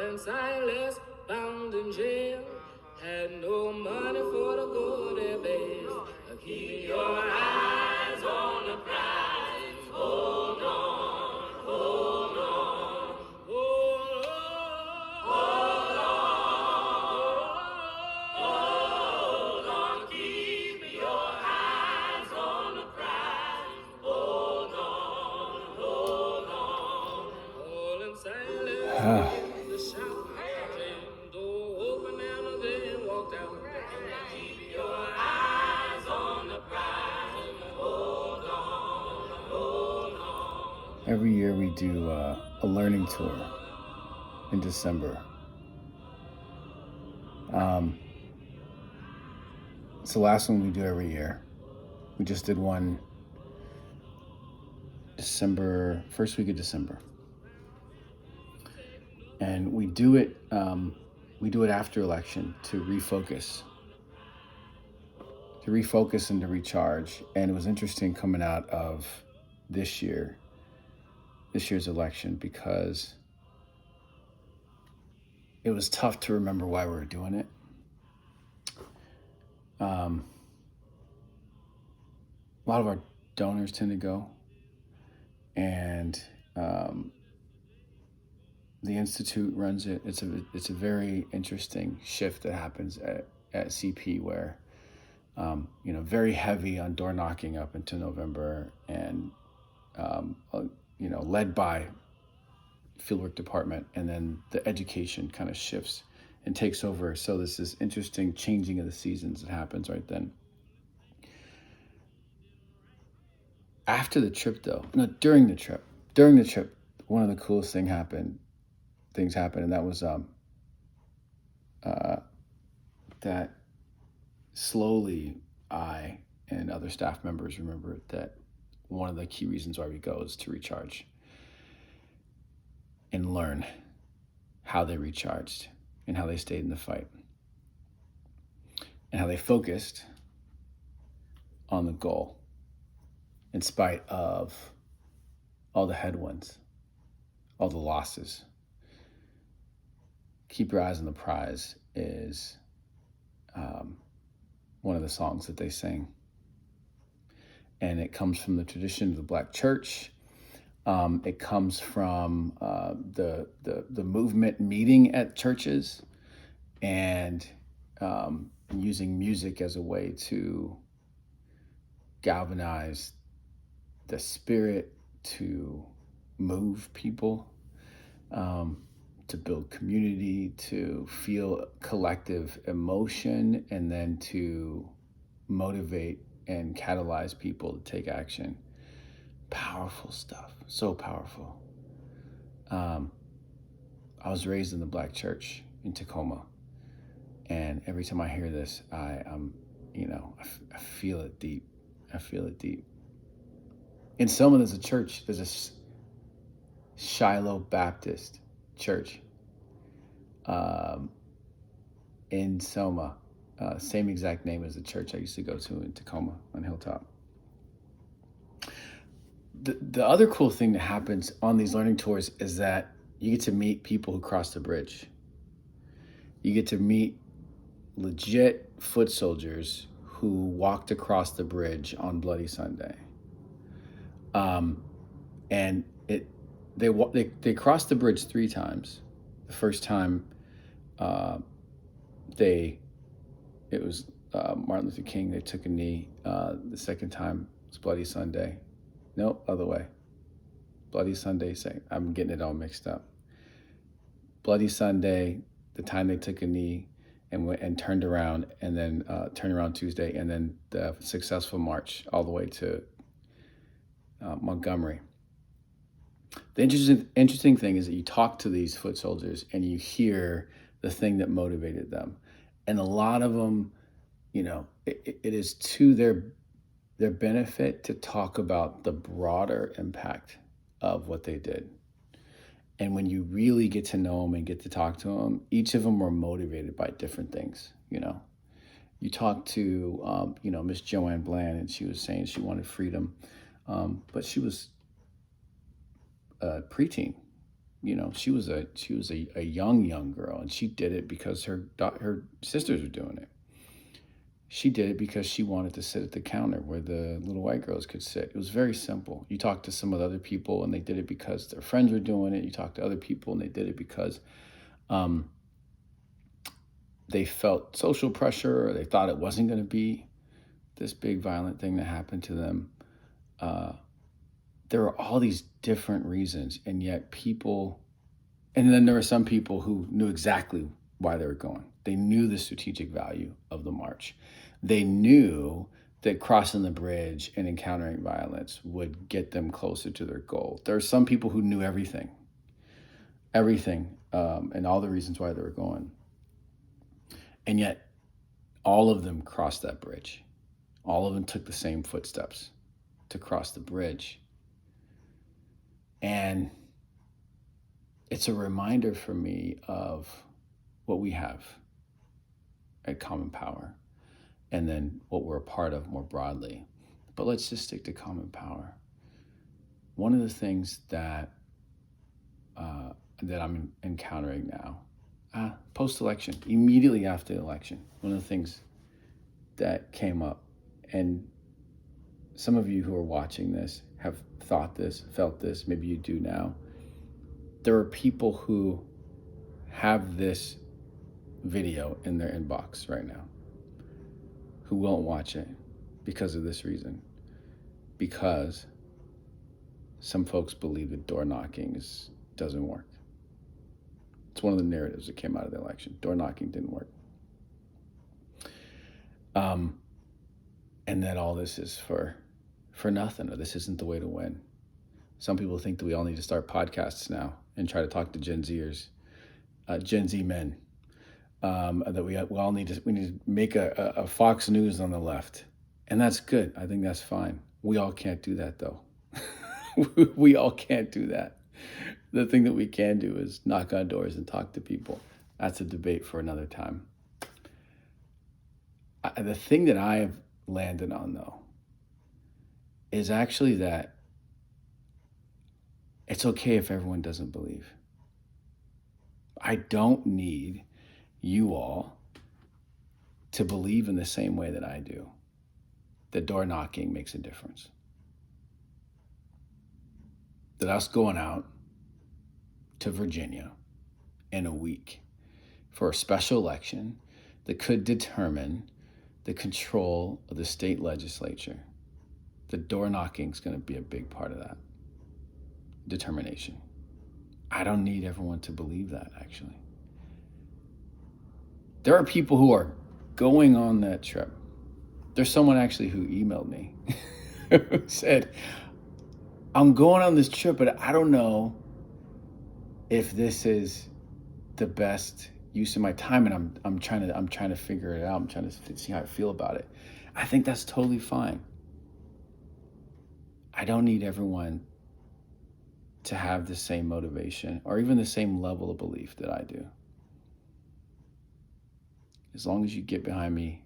and Silas bound in jail, had no money for to go to their beds. Keep your eyes on the prize. Hold on, hold on, hold on, hold on. Keep your eyes on the prize. Hold on, hold on. Paul and Silas in the shop, the door open and they walked out. Keep your eyes on the prize. Hold on, hold on. Every year we do a learning tour in December. It's the last one we do every year. We just did one December, first week of December. And we do it after election to refocus and to recharge. And it was interesting coming out of this year's election, because it was tough to remember why we were doing it. A lot of our donors tend to go, and the Institute runs it. It's a very interesting shift that happens at CP, where very heavy on door knocking up into November, and led by fieldwork department, and then the education kind of shifts and takes over. So there's this interesting changing of the seasons that happens right then. After the trip, though, no, during the trip, one of the coolest things happened, and that was that slowly I and other staff members remembered that one of the key reasons why we go is to recharge and learn how they recharged and how they stayed in the fight and how they focused on the goal in spite of all the headwinds, all the losses. Keep Your Eyes on the Prize is one of the songs that they sing. And it comes from the tradition of the Black church. It comes from the movement meeting at churches, and using music as a way to galvanize the spirit, to move people, to build community, to feel collective emotion, and then to motivate and catalyze people to take action. Powerful stuff, so powerful. I was raised in the Black church in Tacoma, and every time I hear this, I feel it deep. I feel it deep. In Selma, there's a church. There's a Shiloh Baptist church in Selma. Same exact name as the church I used to go to in Tacoma on Hilltop. The other cool thing that happens on these learning tours is that you get to meet people who cross the bridge. You get to meet legit foot soldiers who walked across the bridge on Bloody Sunday. And they crossed the bridge 3 times. The first time, it was Martin Luther King. They took a knee. The second time was Bloody Sunday. No, other way. Bloody Sunday. I'm getting it all mixed up. Bloody Sunday, the time they took a knee and went and turned around, and then turned around Tuesday, and then the successful march all the way to Montgomery. The interesting thing is that you talk to these foot soldiers and you hear the thing that motivated them. And a lot of them, it is to their benefit to talk about the broader impact of what they did. And when you really get to know them and get to talk to them, each of them were motivated by different things. You talk to, Miss Joanne Bland, and she was saying she wanted freedom, but she was preteen she was a young girl, and she did it because her sisters were doing it. She did it because she wanted to sit at the counter where the little white girls could sit. It was very simple. You talk to some of the other people, and they did it because their friends were doing it. You talk to other people, and they did it because um, they felt social pressure, or they thought it wasn't going to be this big violent thing that happened to them. Uh, there were all these different reasons, and yet people, and then there were some people who knew exactly why they were going. They knew the strategic value of the march. They knew that crossing the bridge and encountering violence would get them closer to their goal. There are some people who knew everything, and all the reasons why they were going. And yet, all of them crossed that bridge. All of them took the same footsteps to cross the bridge. And it's a reminder for me of what we have at Common Power, and then what we're a part of more broadly. But let's just stick to Common Power. One of the things that I'm encountering now, post-election, immediately after the election, one of the things that came up, and some of you who are watching this have thought this, felt this, maybe you do now. There are people who have this video in their inbox right now who won't watch it because of this reason. Because some folks believe that door knocking doesn't work. It's one of the narratives that came out of the election. Door knocking didn't work. And that all this is for nothing, or this isn't the way to win. Some people think that we all need to start podcasts now and try to talk to Gen Zers, Gen Z men. That we all need to make a Fox News on the left, and that's good. I think that's fine. We all can't do that, though. We all can't do that. The thing that we can do is knock on doors and talk to people. That's a debate for another time. The thing that I have landed on, though, is actually that it's okay if everyone doesn't believe. I don't need you all to believe in the same way that I do, that door knocking makes a difference. That us going out to Virginia in a week for a special election that could determine the control of the state legislature, the door knocking is going to be a big part of that determination. I don't need everyone to believe that, actually. There are people who are going on that trip. There's someone actually who emailed me who said, I'm going on this trip, but I don't know if this is the best use of my time, and I'm trying to figure it out. I'm trying to see how I feel about it. I think that's totally fine. I don't need everyone to have the same motivation or even the same level of belief that I do. As long as you get behind me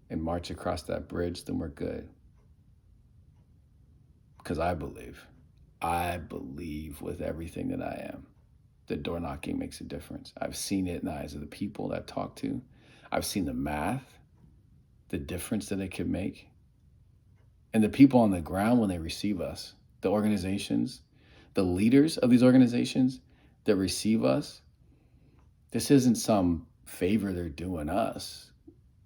and march across that bridge, then we're good. Because I believe with everything that I am, that door knocking makes a difference. I've seen it in the eyes of the people that I've talked to. I've seen the math, the difference that it can make. And the people on the ground when they receive us, the organizations, the leaders of these organizations that receive us, this isn't some favor they're doing us.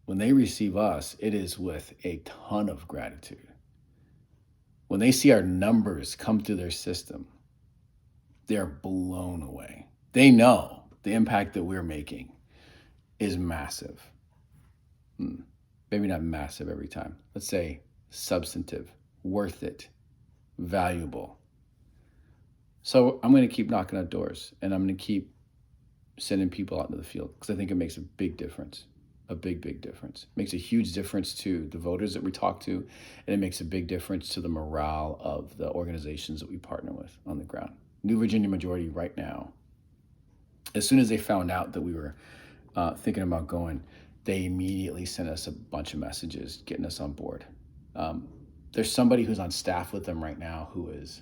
When they receive us, it is with a ton of gratitude. When they see our numbers come through their system, they're blown away. They know the impact that we're making is massive. Maybe not massive every time. Let's say substantive, worth it, valuable. So I'm going to keep knocking on doors, and I'm going to keep sending people out into the field because I think it makes a big difference. A big difference. It makes a huge difference to the voters that we talk to, and it makes a big difference to the morale of the organizations that we partner with on the ground. New Virginia Majority right now, as soon as they found out that we were thinking about going, they immediately sent us a bunch of messages getting us on board. There's somebody who's on staff with them right now who is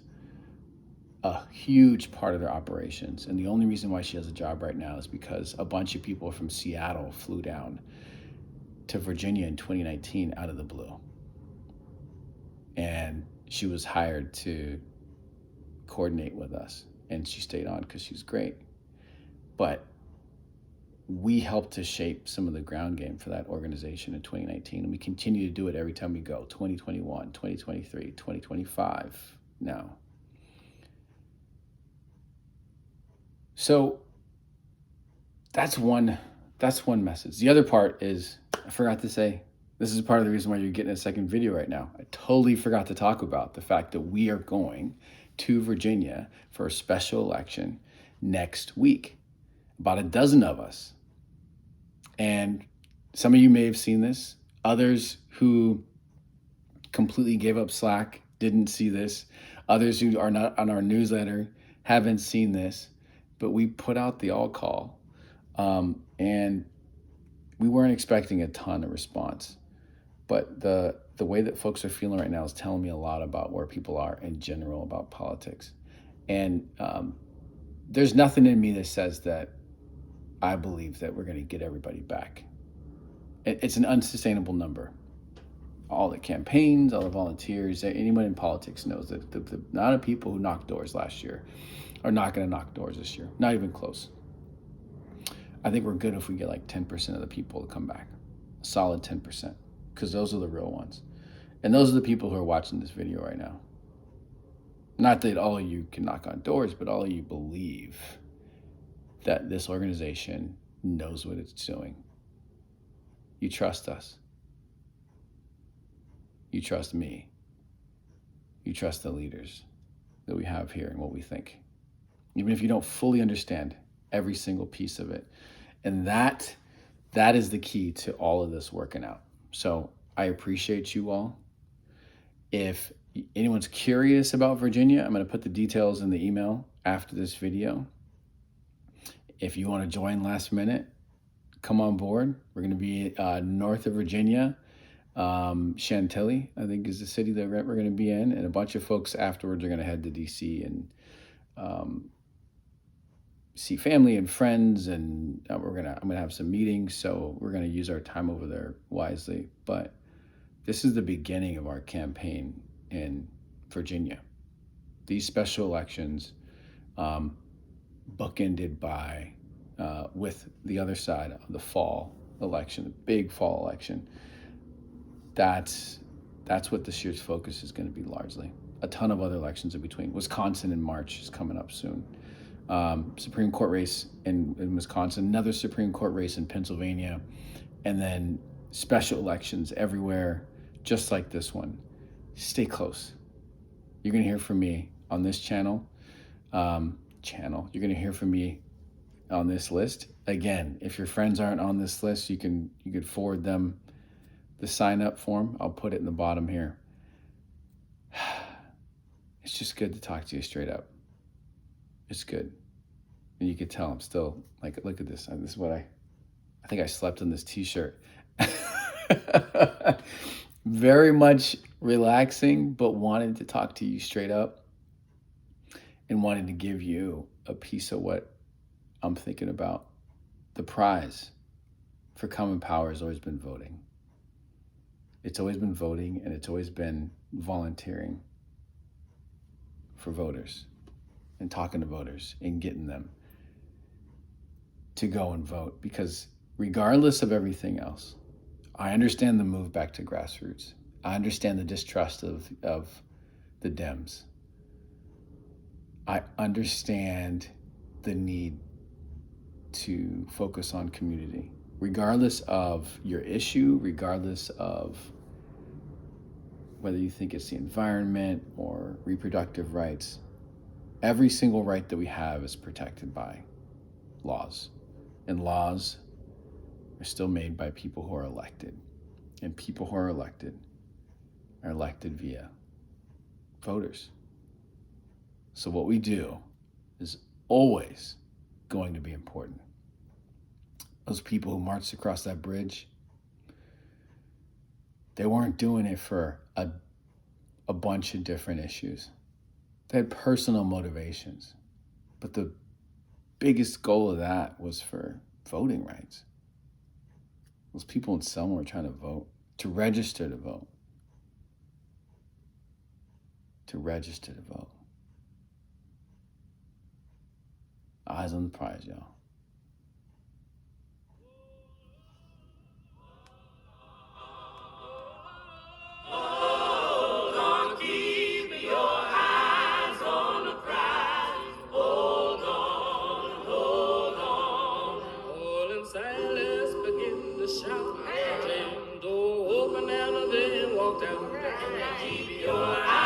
a huge part of their operations. And the only reason why she has a job right now is because a bunch of people from Seattle flew down to Virginia in 2019 out of the blue. And she was hired to coordinate with us. And she stayed on because she was great. But we helped to shape some of the ground game for that organization in 2019. And we continue to do it every time we go, 2021, 2023, 2025 now. So that's one message. The other part is, I forgot to say, this is part of the reason why you're getting a second video right now. I totally forgot to talk about the fact that we are going to Virginia for a special election next week. About a dozen of us. And some of you may have seen this. Others who completely gave up slack didn't see this. Others who are not on our newsletter haven't seen this. But we put out the all call, and we weren't expecting a ton of response. But the way that folks are feeling right now is telling me a lot about where people are in general about politics. And there's nothing in me that says that I believe that we're going to get everybody back. It's an unsustainable number. All the campaigns, all the volunteers, anyone in politics knows that the amount of people who knocked doors last year are not going to knock doors this year. Not even close. I think we're good if we get like 10% of the people to come back. A solid 10%. Because those are the real ones. And those are the people who are watching this video right now. Not that all of you can knock on doors, but all of you believe that this organization knows what it's doing. You trust us. You trust me. You trust the leaders that we have here and what we think. Even if you don't fully understand every single piece of it. And that is the key to all of this working out. So I appreciate you all. If anyone's curious about Virginia, I'm going to put the details in the email after this video. If you want to join last minute, come on board. We're going to be north of Virginia. Chantilly, I think, is the city that we're going to be in. And a bunch of folks afterwards are going to head to DC and see family and friends. And I'm going to have some meetings. So we're going to use our time over there wisely. But this is the beginning of our campaign in Virginia. These special elections, bookended by with the other side of the fall election, the big fall election. That's what this year's focus is going to be largely. A ton of other elections in between. Wisconsin in March is coming up soon. Supreme Court race in Wisconsin, another Supreme Court race in Pennsylvania, and then special elections everywhere, just like this one. Stay close. You're going to hear from me on this channel. You're going to hear from me on this list. Again, if your friends aren't on this list, you could forward them the sign up form. I'll put it in the bottom here. It's just good to talk to you straight up. It's good. And you could tell I'm still like, look at this. This is what I think I slept in this t-shirt. Very much relaxing, but wanted to talk to you straight up and wanted to give you a piece of what I'm thinking about. The prize for common power has always been voting. It's always been voting, and it's always been volunteering for voters and talking to voters and getting them to go and vote. Because regardless of everything else, I understand the move back to grassroots. I understand the distrust of the Dems. I understand the need to focus on community, regardless of your issue, regardless of whether you think it's the environment or reproductive rights. Every single right that we have is protected by laws. And laws are still made by people who are elected. And people who are elected via voters. So what we do is always going to be important. Those people who marched across that bridge, they weren't doing it for a bunch of different issues. They had personal motivations, but the biggest goal of that was for voting rights. Those people in Selma were trying to vote, to register to vote. To register to vote. Eyes on the prize, y'all. Hold on, keep your eyes on the prize. Hold on, hold on. Paul and Silas begin to shout. James door open and they walked out. Keep your eyes